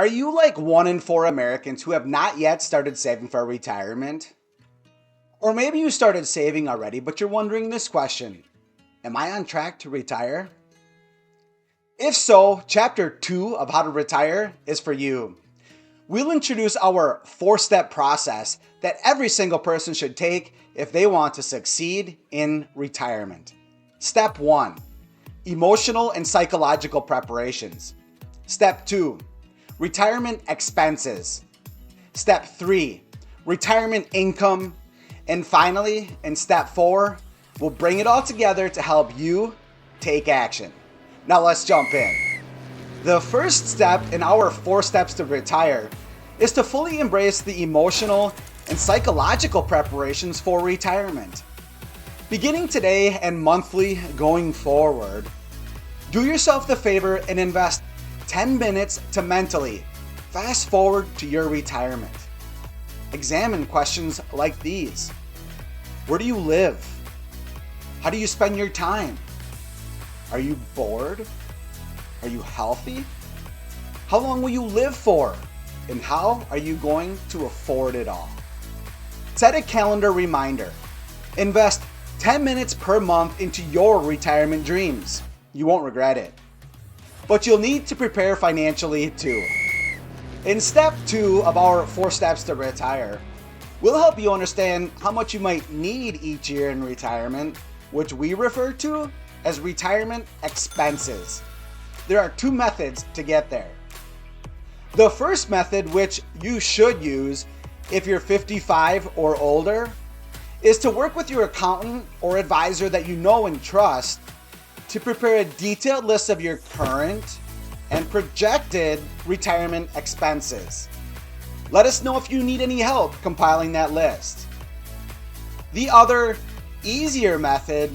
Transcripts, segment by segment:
Are you like 1 in 4 Americans who have not yet started saving for retirement? Or maybe you started saving already, but you're wondering this question: am I on track to retire? If so, Chapter 2 of How to Retire is for you. We'll introduce our 4-step process that every single person should take if they want to succeed in retirement. Step 1: emotional and psychological preparations. Step 2: retirement expenses. Step 3: retirement income. And finally, in step 4, we'll bring it all together to help you take action. Now let's jump in. The first step in our 4 steps to retire is to fully embrace the emotional and psychological preparations for retirement. Beginning today and monthly going forward, do yourself the favor and invest 10 minutes to mentally fast forward to your retirement. Examine questions like these: where do you live? How do you spend your time? Are you bored? Are you healthy? How long will you live for? And how are you going to afford it all? Set a calendar reminder. Invest 10 minutes per month into your retirement dreams. You won't regret it. But you'll need to prepare financially too. In step 2 of our 4 steps to retire, we'll help you understand how much you might need each year in retirement, which we refer to as retirement expenses. There are 2 methods to get there. The first method, which you should use if you're 55 or older, is to work with your accountant or advisor that you know and trust to prepare a detailed list of your current and projected retirement expenses. Let us know if you need any help compiling that list. The other, easier method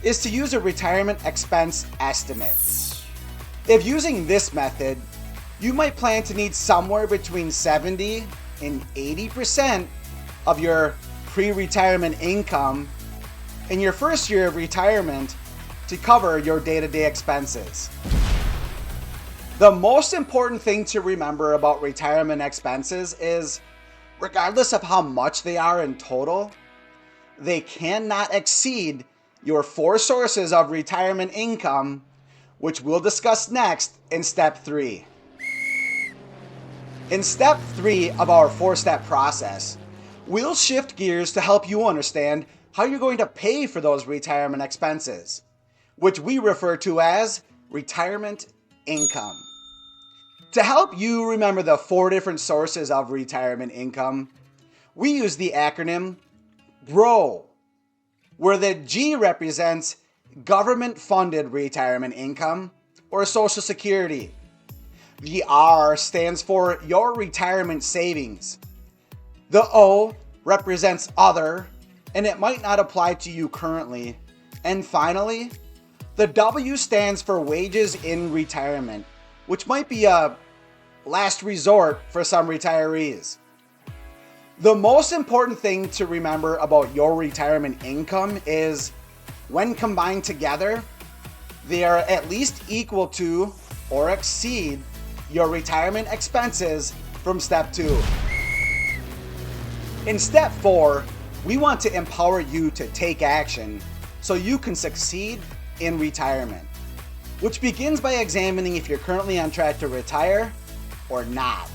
is to use a retirement expense estimate. If using this method, you might plan to need somewhere between 70 and 80% of your pre-retirement income in your first year of retirement to cover your day-to-day expenses. The most important thing to remember about retirement expenses is, regardless of how much they are in total, they cannot exceed your 4 sources of retirement income, which we'll discuss next in step 3. In step 3 of our 4-step process, we'll shift gears to help you understand how you're going to pay for those retirement expenses, which we refer to as retirement income. To help you remember the 4 different sources of retirement income, we use the acronym GROW, where the G represents government-funded retirement income or Social Security. The R stands for your retirement savings. The O represents other, and it might not apply to you currently. And finally, the W stands for wages in retirement, which might be a last resort for some retirees. The most important thing to remember about your retirement income is, when combined together, they are at least equal to or exceed your retirement expenses from step 2. In step 4, we want to empower you to take action so you can succeed in retirement, which begins by examining if you're currently on track to retire or not.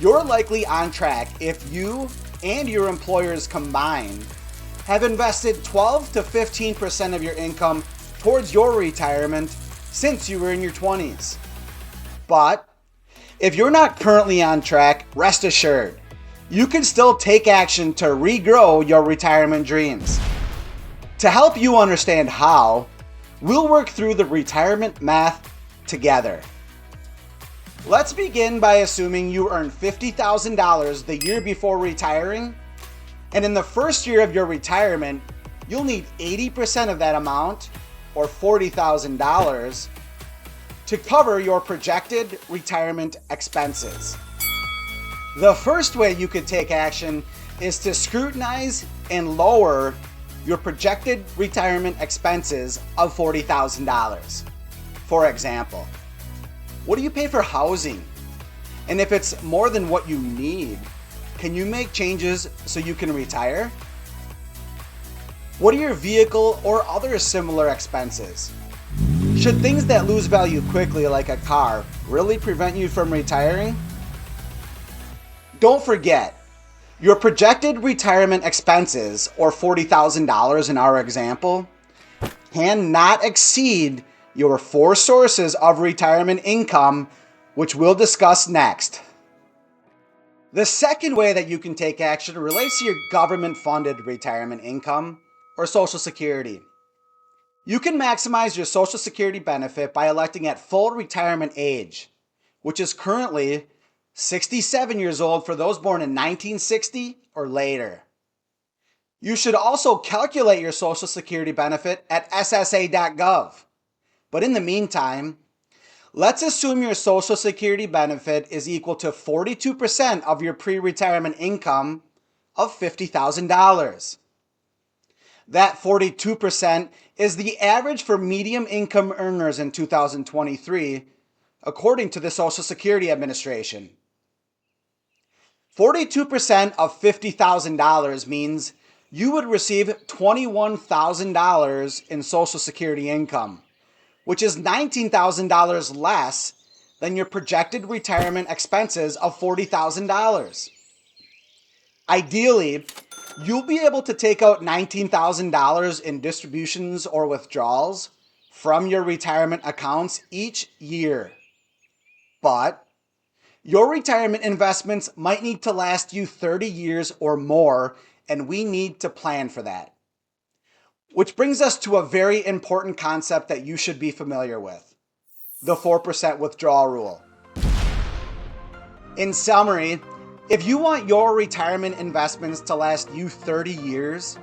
You're likely on track if you and your employers combined have invested 12 to 15% of your income towards your retirement since you were in your 20s. But if you're not currently on track, rest assured, you can still take action to regrow your retirement dreams. To help you understand how, we'll work through the retirement math together. Let's begin by assuming you earned $50,000 the year before retiring, and in the first year of your retirement, you'll need 80% of that amount, or $40,000, to cover your projected retirement expenses. The first way you could take action is to scrutinize and lower your projected retirement expenses of $40,000. For example, what do you pay for housing, And if it's more than what you need, can you make changes so you can retire? What are your vehicle or other similar expenses? Should things that lose value quickly, like a car, really prevent you from retiring? Don't forget, your projected retirement expenses, or $40,000 in our example, cannot exceed your 4 sources of retirement income, which we'll discuss next. The second way that you can take action relates to your government-funded retirement income, or Social Security. You can maximize your Social Security benefit by electing at full retirement age, which is currently 67 years old for those born in 1960 or later. You should also calculate your Social Security benefit at ssa.gov. But in the meantime, let's assume your Social Security benefit is equal to 42% of your pre-retirement income of $50,000. That 42% is the average for medium income earners in 2023, according to the Social Security Administration. 42% of $50,000 means you would receive $21,000 in Social Security income, which is $19,000 less than your projected retirement expenses of $40,000. Ideally, you'll be able to take out $19,000 in distributions or withdrawals from your retirement accounts each year. But your retirement investments might need to last you 30 years or more, and we need to plan for that. Which brings us to a very important concept that you should be familiar with: the 4% withdrawal rule. In summary, if you want your retirement investments to last you 30 years,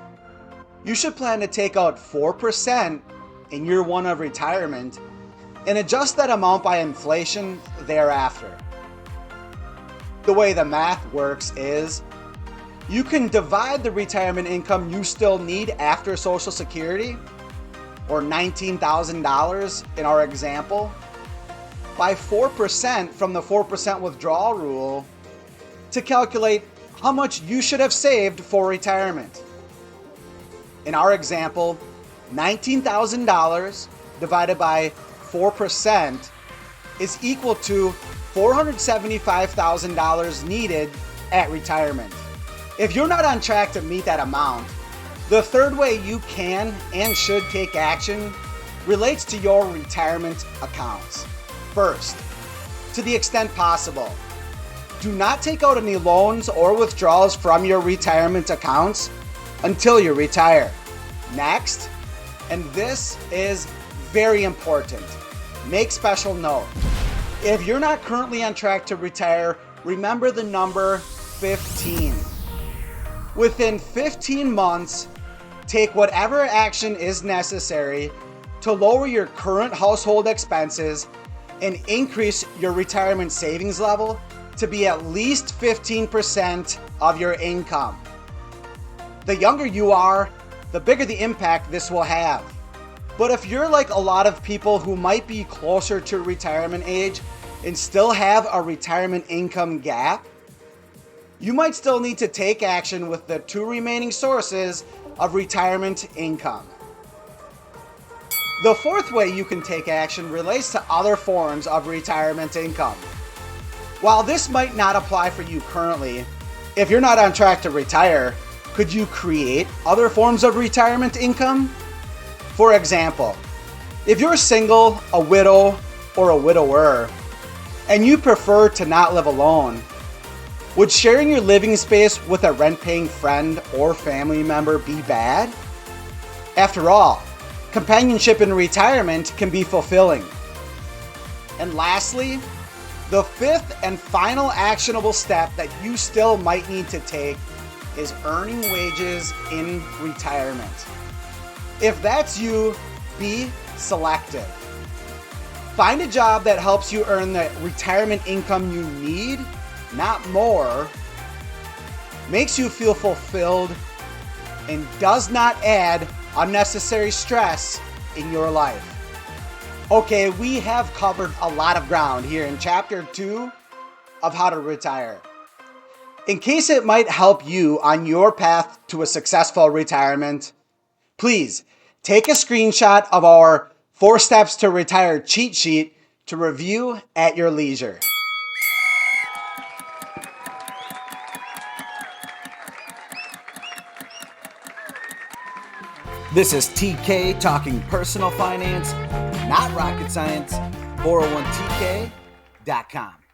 you should plan to take out 4% in year 1 of retirement and adjust that amount by inflation thereafter. The way the math works is you can divide the retirement income you still need after Social Security, or $19,000 in our example, by 4% from the 4% withdrawal rule to calculate how much you should have saved for retirement. In our example, $19,000 divided by 4% is equal to $475,000 needed at retirement. If you're not on track to meet that amount, the third way you can and should take action relates to your retirement accounts. First, to the extent possible, do not take out any loans or withdrawals from your retirement accounts until you retire. Next, and this is very important, make special note. If you're not currently on track to retire, remember the number 15. Within 15 months, take whatever action is necessary to lower your current household expenses and increase your retirement savings level to be at least 15% of your income. The younger you are, the bigger the impact this will have. But if you're like a lot of people who might be closer to retirement age and still have a retirement income gap, you might still need to take action with the 2 remaining sources of retirement income. The fourth way you can take action relates to other forms of retirement income. While this might not apply for you currently, if you're not on track to retire, could you create other forms of retirement income? For example, if you're single, a widow, or a widower, and you prefer to not live alone, would sharing your living space with a rent-paying friend or family member be bad? After all, companionship in retirement can be fulfilling. And lastly, the fifth and final actionable step that you still might need to take is earning wages in retirement. If that's you, be selective. Find a job that helps you earn the retirement income you need, not more, makes you feel fulfilled, and does not add unnecessary stress in your life. Okay, we have covered a lot of ground here in Chapter 2 of how to retire. In case it might help you on your path to a successful retirement, please take a screenshot of our 4 Steps to Retire cheat sheet to review at your leisure. This is TK talking personal finance, not rocket science, 401tk.com.